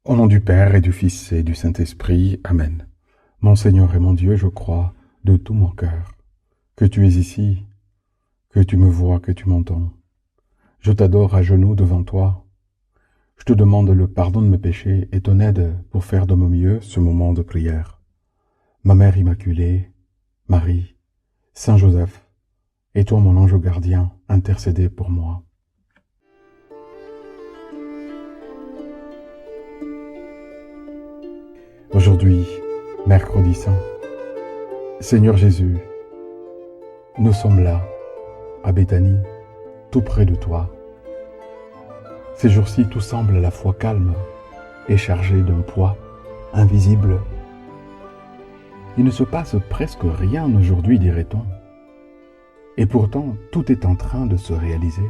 Au nom du Père et du Fils et du Saint-Esprit, Amen. Mon Seigneur et mon Dieu, je crois de tout mon cœur que tu es ici, que tu me vois, que tu m'entends. Je t'adore à genoux devant toi. Je te demande le pardon de mes péchés et ton aide pour faire de mon mieux ce moment de prière. Ma Mère Immaculée, Marie, Saint Joseph, et toi mon ange gardien, intercédez pour moi. Aujourd'hui, mercredi saint, Seigneur Jésus, nous sommes là, à Béthanie, tout près de toi. Ces jours-ci, tout semble à la fois calme et chargé d'un poids invisible. Il ne se passe presque rien aujourd'hui, dirait-on. Et pourtant, tout est en train de se réaliser.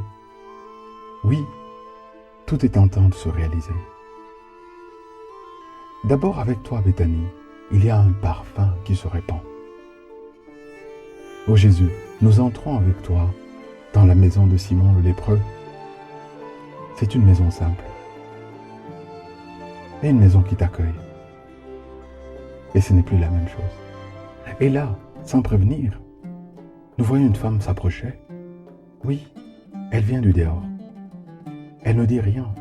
Oui, tout est en train de se réaliser. D'abord, avec toi, Béthanie, il y a un parfum qui se répand. Ô Jésus, nous entrons avec toi dans la maison de Simon le lépreux. C'est une maison simple et une maison qui t'accueille. Et ce n'est plus la même chose. Et là, sans prévenir, nous voyons une femme s'approcher. Oui, elle vient du dehors. Elle ne dit rien.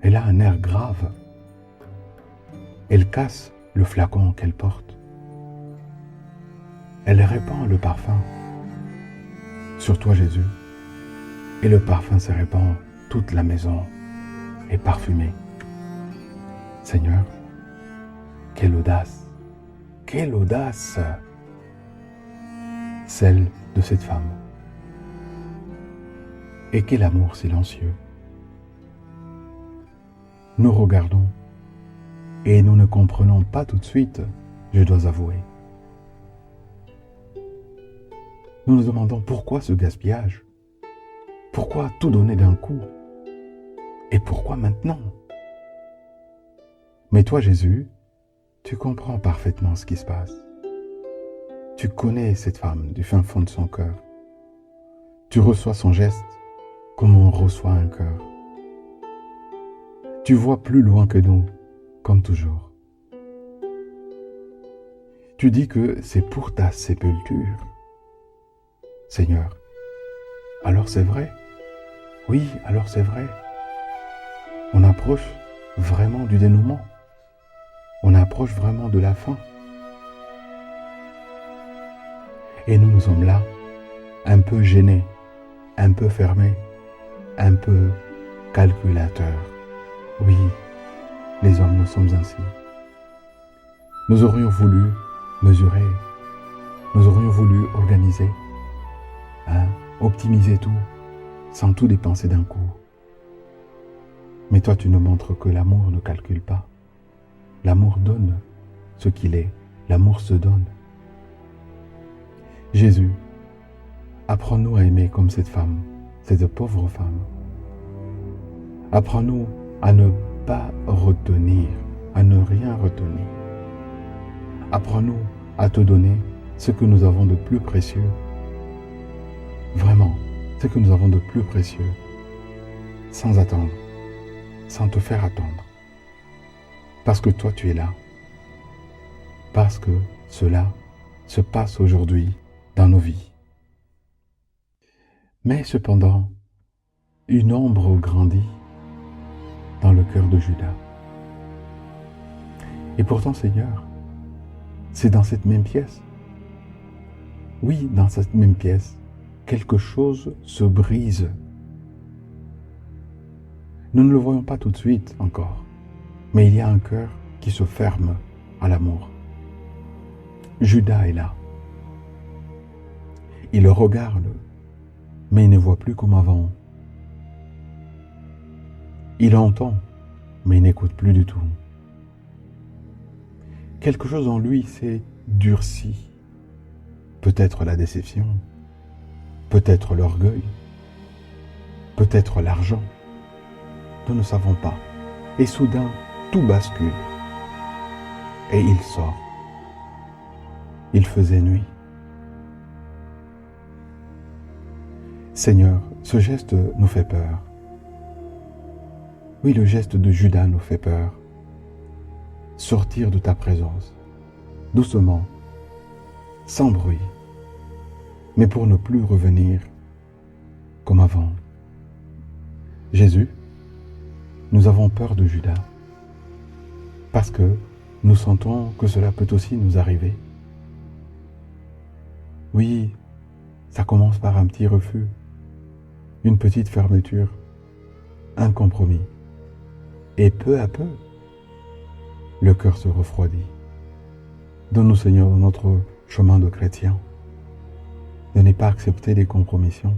Elle a un air grave. Elle casse le flacon qu'elle porte. Elle répand le parfum sur toi, Jésus. Et le parfum se répand. Toute la maison est parfumée. Seigneur, quelle audace! Quelle audace! Celle de cette femme. Et quel amour silencieux! Nous regardons et nous ne comprenons pas tout de suite, je dois avouer. Nous nous demandons pourquoi ce gaspillage? Pourquoi tout donner d'un coup? Et pourquoi maintenant? Mais toi, Jésus, tu comprends parfaitement ce qui se passe. Tu connais cette femme du fin fond de son cœur. Tu reçois son geste comme on reçoit un cœur. Tu vois plus loin que nous, comme toujours. Tu dis que c'est pour ta sépulture. Seigneur, alors c'est vrai. Oui, alors c'est vrai. On approche vraiment du dénouement. On approche vraiment de la fin. Et nous sommes là, un peu gênés, un peu fermés, un peu calculateurs. Oui, les hommes, nous sommes ainsi. Nous aurions voulu mesurer, nous aurions voulu organiser, optimiser tout, sans tout dépenser d'un coup. Mais toi, tu nous montres que l'amour ne calcule pas. L'amour donne ce qu'il est. L'amour se donne. Jésus, apprends-nous à aimer comme cette femme, cette pauvre femme. Apprends-nous à ne pas retenir, à ne rien retenir. Apprends-nous à te donner ce que nous avons de plus précieux. Vraiment, ce que nous avons de plus précieux, sans attendre, sans te faire attendre. Parce que toi, tu es là. Parce que cela se passe aujourd'hui dans nos vies. Mais cependant, une ombre grandit dans le cœur de Judas. Et pourtant, Seigneur, c'est dans cette même pièce. Oui, dans cette même pièce, quelque chose se brise. Nous ne le voyons pas tout de suite encore, mais il y a un cœur qui se ferme à l'amour. Judas est là. Il le regarde, mais il ne voit plus comme avant. Il entend, mais il n'écoute plus du tout. Quelque chose en lui s'est durci. Peut-être la déception, peut-être l'orgueil, peut-être l'argent. Nous ne savons pas. Et soudain, tout bascule. Et il sort. Il faisait nuit. Seigneur, ce geste nous fait peur. Oui, le geste de Judas nous fait peur. sortir de ta présence, doucement, sans bruit, mais pour ne plus revenir comme avant. Jésus, nous avons peur de Judas, parce que nous sentons que cela peut aussi nous arriver. Oui, ça commence par un petit refus, une petite fermeture, un compromis. Et peu à peu, le cœur se refroidit. Donne-nous, Seigneur, dans notre chemin de chrétien, de ne pas accepter les compromissions,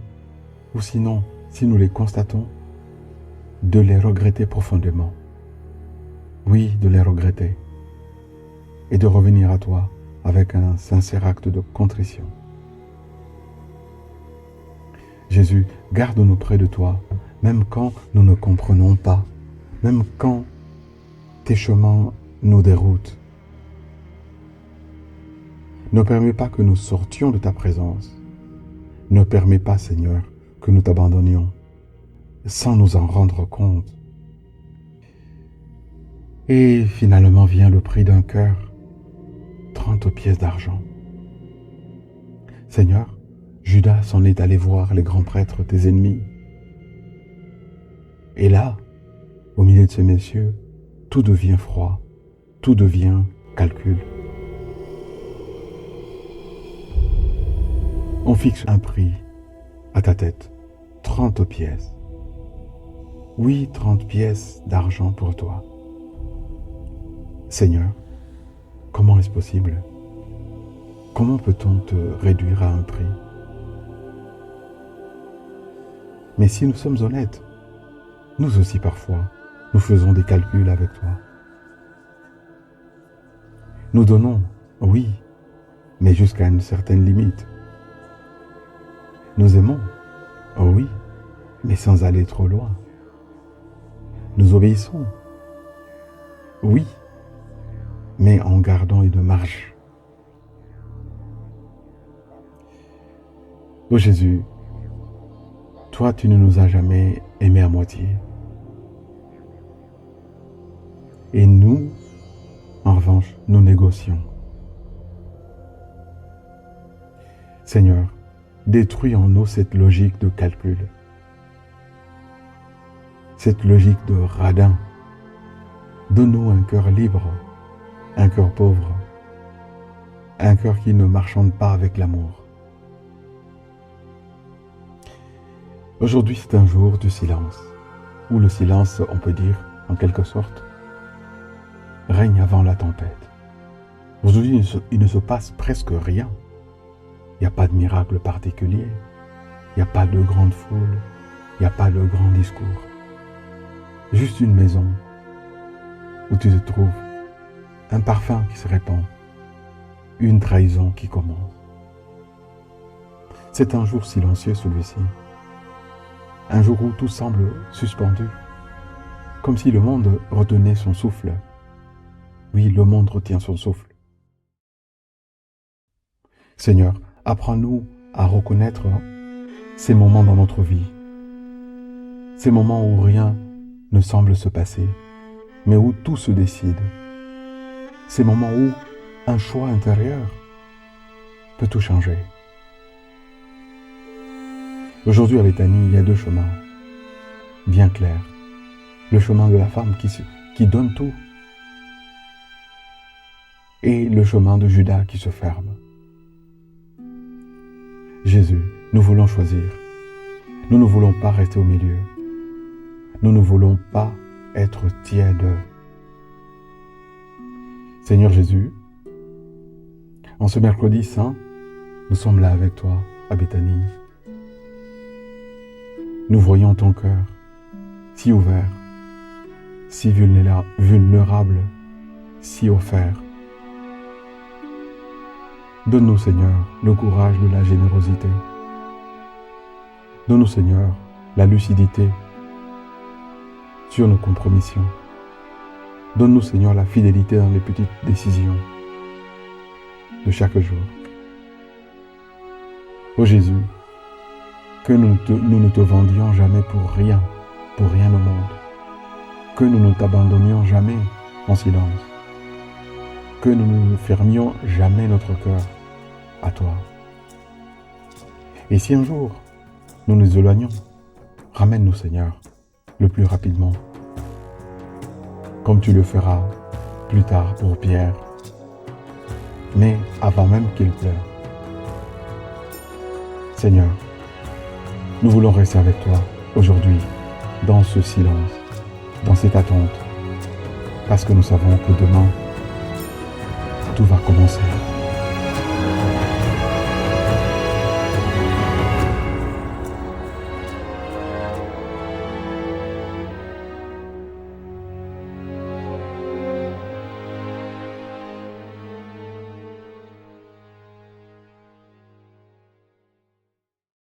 ou sinon, si nous les constatons, de les regretter profondément. Oui, de les regretter, et de revenir à toi avec un sincère acte de contrition. Jésus, garde-nous près de toi, même quand nous ne comprenons pas, même quand tes chemins nous déroutent. Ne permets pas que nous sortions de ta présence. Ne permets pas, Seigneur, que nous t'abandonnions sans nous en rendre compte. Et finalement vient le prix d'un cœur, 30 pièces d'argent. Seigneur, Judas s'en est allé voir les grands prêtres, tes ennemis. Et là, au milieu de ces messieurs, tout devient froid, tout devient calcul. On fixe un prix à ta tête, 30 pièces. Oui, 30 pièces d'argent pour toi. Seigneur, comment est-ce possible? Comment peut-on te réduire à un prix? Mais si nous sommes honnêtes, nous aussi parfois, nous faisons des calculs avec toi. Nous donnons, oui, mais jusqu'à une certaine limite. Nous aimons, oh oui, mais sans aller trop loin. Nous obéissons, oui, mais en gardant une marge. Ô Jésus, toi, tu ne nous as jamais aimés à moitié. Et nous, en revanche, nous négocions. Seigneur, détruis en nous cette logique de calcul, cette logique de radin. Donne-nous un cœur libre, un cœur pauvre, un cœur qui ne marchande pas avec l'amour. Aujourd'hui, c'est un jour du silence, où le silence, on peut dire, en quelque sorte, règne avant la tempête. Aujourd'hui, il ne se passe presque rien. Il n'y a pas de miracle particulier, il n'y a pas de grande foule, il n'y a pas de grand discours. Juste une maison où tu te trouves, un parfum qui se répand, une trahison qui commence. C'est un jour silencieux celui-ci, un jour où tout semble suspendu, comme si le monde retenait son souffle. Oui, le monde retient son souffle. Seigneur, apprends-nous à reconnaître ces moments dans notre vie, ces moments où rien ne semble se passer, mais où tout se décide, ces moments où un choix intérieur peut tout changer. Aujourd'hui à Béthanie, il y a deux chemins bien clairs. Le chemin de la femme qui donne tout et le chemin de Judas qui se ferme. Jésus, nous voulons choisir. Nous ne voulons pas rester au milieu. Nous ne voulons pas être tièdes. Seigneur Jésus, en ce mercredi saint, nous sommes là avec toi à Béthanie. Nous voyons ton cœur si ouvert, si vulnérable, si offert. Donne-nous, Seigneur, le courage de la générosité. Donne-nous, Seigneur, la lucidité sur nos compromissions. Donne-nous, Seigneur, la fidélité dans les petites décisions de chaque jour. Ô Jésus, que nous ne te vendions jamais pour rien au monde. Que nous ne t'abandonnions jamais en silence. que nous ne fermions jamais notre cœur à toi. Et si un jour nous nous éloignons, ramène-nous, Seigneur, le plus rapidement, comme tu le feras plus tard pour Pierre, mais avant même qu'il pleure. Seigneur, nous voulons rester avec toi aujourd'hui, dans ce silence, dans cette attente, parce que nous savons que demain, tout va commencer.